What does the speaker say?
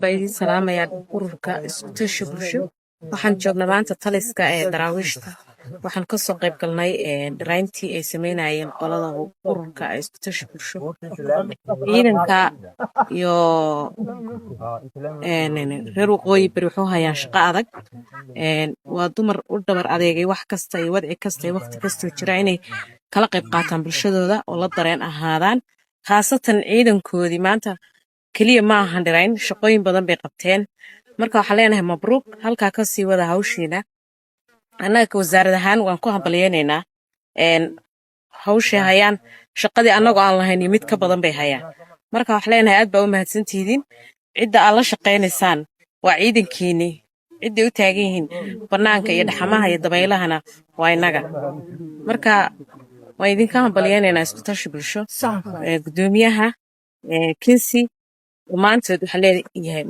بايدين سلامة يا ururka isku tashi bulsho waxaan joognaa maanta taliska ee daraawiishta waxaan ka soo qayb galnay dhirayntii ay sameynayeen qolada ururka isku tashi bulsho ciidanka iyo reer waqooyi bari wuxuu hayaa shaqo adag waa dumar u dhabar adeegay wax kasta iyo wadci kasta iyo waqti kasta jira inay kala qayb qaataan bulshadooda oo la dareen ahaadaan khaasatan ciidankoodii maanta kaliya ma ahan dhirayn shaqooyin badan bay qabteen marka waxaan leenahay mabruuq halkaa ka sii wada hawshiina annaga wasaarad ahaan waan ku hambalyeynaa hawshay hayaan shaqadii annagoo aan lahayn iyo mid ka badan bay hayaan marka waxaan leenahay aad baa u mahadsantihiin cidda aad la shaqaynaysaan waa ciidankiinii cidday u taagan yihiin bannaanka iyo dhaxamaha iyo dabaylahana waa innaga marka waan idinka hambalyeynaa isku tashi bulsho gudoomiyaha kinsi dhammaantood waxaa leeyahay